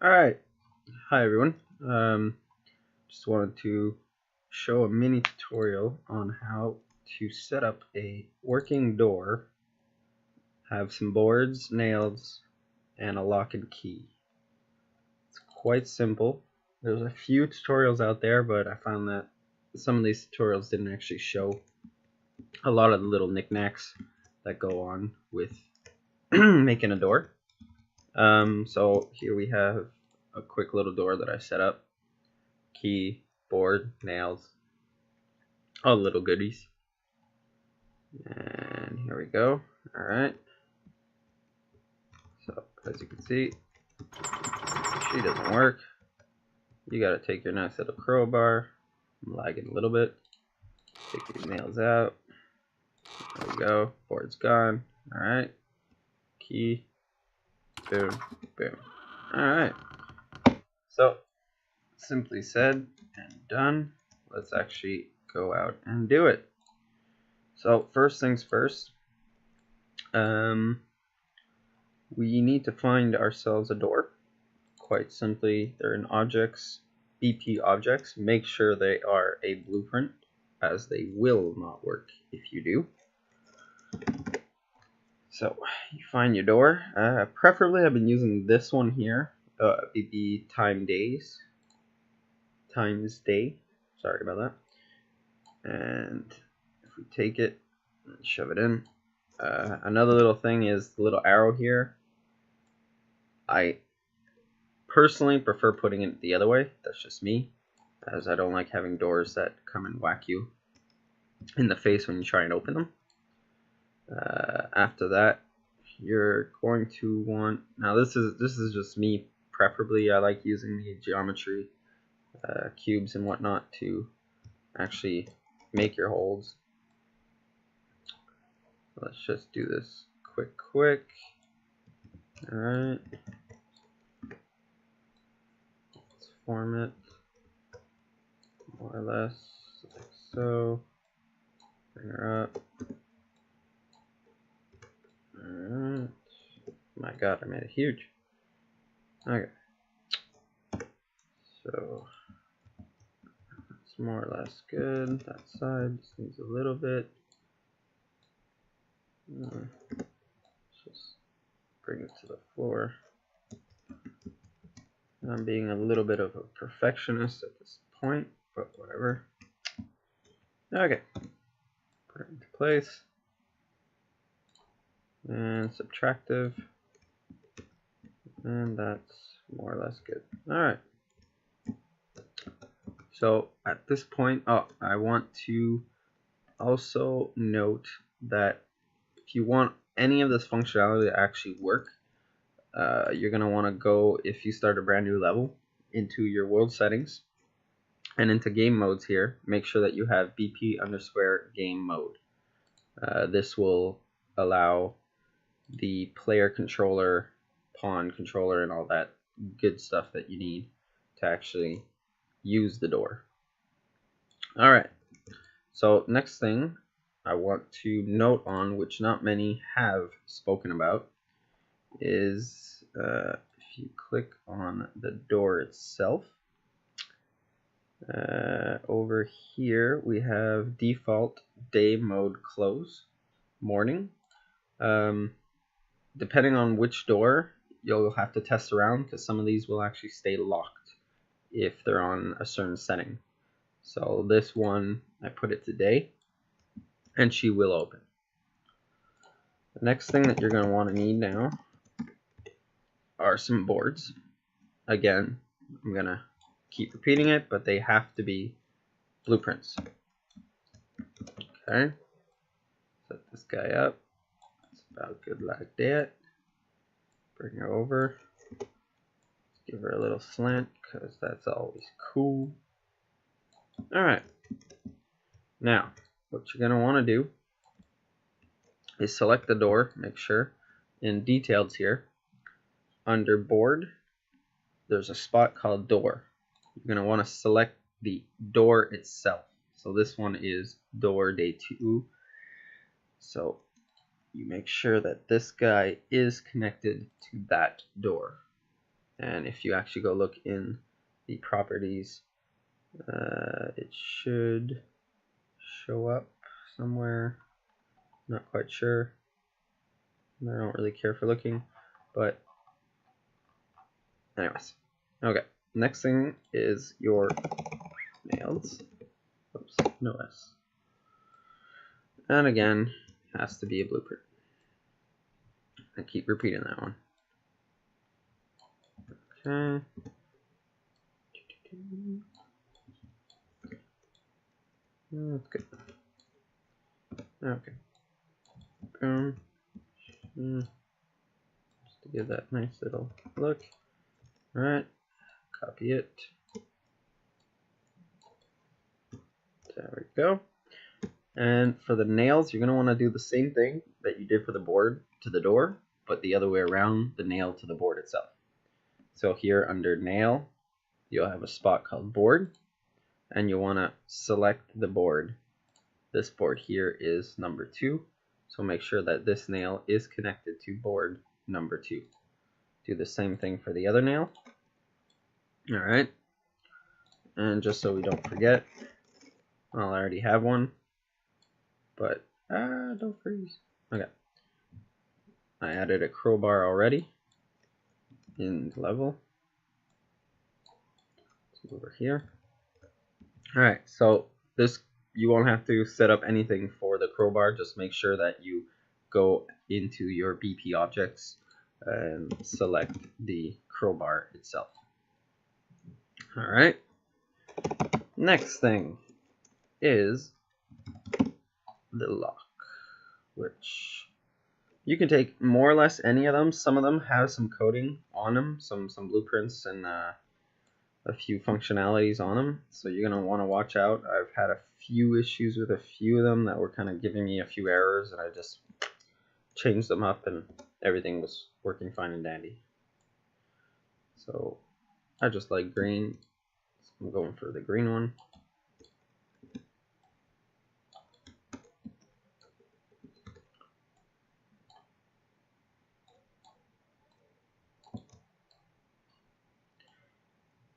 Alright, hi everyone. Just wanted to show a mini tutorial on how to set up a working door, have some boards, nails, and a lock and key. It's quite simple. There's a few tutorials out there, but I found that some of these tutorials didn't actually show a lot of the little knickknacks that go on with making a door. So here we have a quick little door that I set up. Key, board, nails, all the little goodies. And here we go. Alright. So as you can see, she doesn't work. You gotta take your nice little crowbar. I'm lagging a little bit. Take these nails out. There we go. Board's gone. Alright. Key. Boom. Boom. Alright. So simply said and done. Let's actually go out and do it. So first things first, we need to find ourselves a door. Quite simply, they're in objects, BP objects. Make sure they are a blueprint, as they will not work if you do. So you find your door. Preferably I've been using this one here, BP times day. Sorry about that. And if we take it and shove it in, another little thing is the little arrow here. I personally prefer putting it the other way. That's just me, as I don't like having doors that come and whack you in the face when you try and open them. After that, you're going to want, now this is just me. Preferably I like using the geometry cubes and whatnot to actually make your holes. Let's just do this quick. Alright, let's form it more or less like so. Bring her up. Alright. My god, I made it huge. Okay, so it's more or less good. That side just needs a little bit. Let's just bring it to the floor. I'm being a little bit of a perfectionist at this point, but whatever. Okay, put it into place. And subtractive. And that's more or less good. Alright. So at this point, I want to also note that if you want any of this functionality to actually work, you're going to want to go, if you start a brand new level, into your world settings and into game modes here. Make sure that you have BP_game mode. This will allow the player controller, pawn controller, and all that good stuff that you need to actually use the door. Alright, so next thing I want to note on, which not many have spoken about, is if you click on the door itself, over here we have default day mode close, morning. Depending on which door, you'll have to test around, because some of these will actually stay locked if they're on a certain setting. So this one, I put it to day, and she will open. The next thing that you're going to want to need now are some boards. Again, I'm going to keep repeating it, but they have to be blueprints. Okay, set this guy up. It's about good like that. Bring her over. Give her a little slant, because that's always cool. Alright, now what you're going to want to do is select the door. Make sure in details here, under board, there's a spot called door. You're going to want to select the door itself. So this one is door day 2. So you make sure that this guy is connected to that door. And if you actually go look in the properties, it should show up somewhere. Not quite sure. I don't really care for looking, but anyways. Okay, next thing is your nails. Oops, no S. And again, has to be a blueprint. I keep repeating that one. Okay. That's good. Okay. Boom. Just to give that nice little look. Alright. Copy it. There we go. And for the nails, you're going to want to do the same thing that you did for the board to the door, but the other way around, the nail to the board itself. So here under nail, you'll have a spot called board, and you'll want to select the board. This board here is number 2, so make sure that this nail is connected to board number 2. Do the same thing for the other nail. Alright, and just so we don't forget, well, I already have one, but don't freeze. Okay, I added a crowbar already in level. Let's over here. Alright, so this, you won't have to set up anything for the crowbar. Just make sure that you go into your BP objects and select the crowbar itself. Alright, next thing is the lock, which you can take more or less any of them. Some of them have some coding on them, some blueprints and a few functionalities on them, so you're going to want to watch out. I've had a few issues with a few of them that were kind of giving me a few errors, and I just changed them up and everything was working fine and dandy. So I just like green, so I'm going for the green one.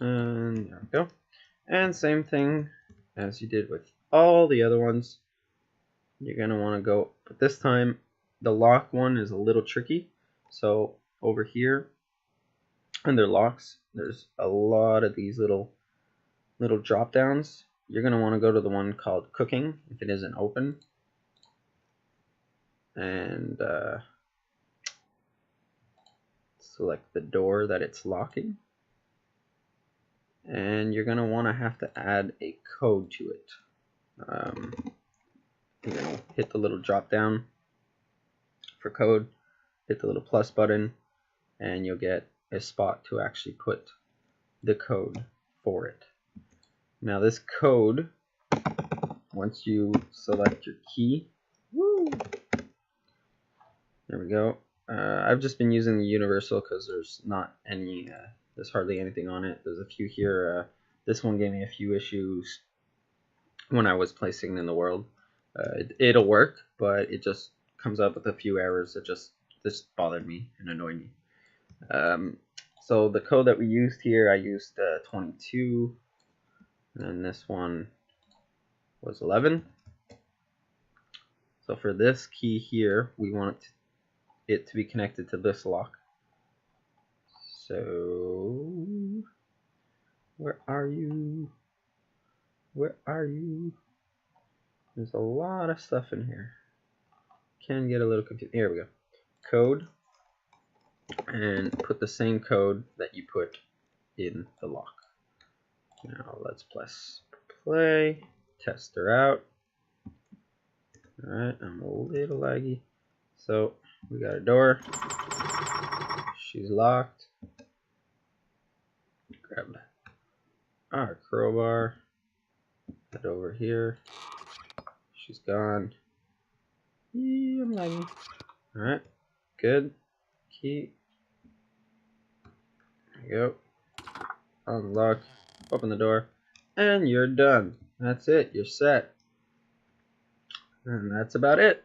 And there we go. And same thing as you did with all the other ones. You're going to want to go, but this time the lock one is a little tricky. So over here under locks, there's a lot of these little drop downs. You're going to want to go to the one called cooking if it isn't open. And select the door that it's locking. And you're going to want to have to add a code to it. You're going to hit the little drop down for code, hit the little plus button, and you'll get a spot to actually put the code for it. Now this code, once you select your key, there we go. I've just been using the universal because there's not any there's hardly anything on it. There's a few here. This one gave me a few issues when I was placing in the world. It'll work, but it just comes up with a few errors that just bothered me and annoyed me. So the code that we used here, I used 22, and this one was 11. So for this key here, we want it to be connected to this lock. So, where are you? Where are you? There's a lot of stuff in here. Can get a little confused. Here we go. Code, and put the same code that you put in the lock. Now let's press play, test her out. Alright, I'm a little laggy. So, we got a door. She's locked. Grab our crowbar. Head over here. She's gone. Yeah, I'm lagging. Alright, good. Key. There you go. Unlock. Open the door. And you're done. That's it. You're set. And that's about it.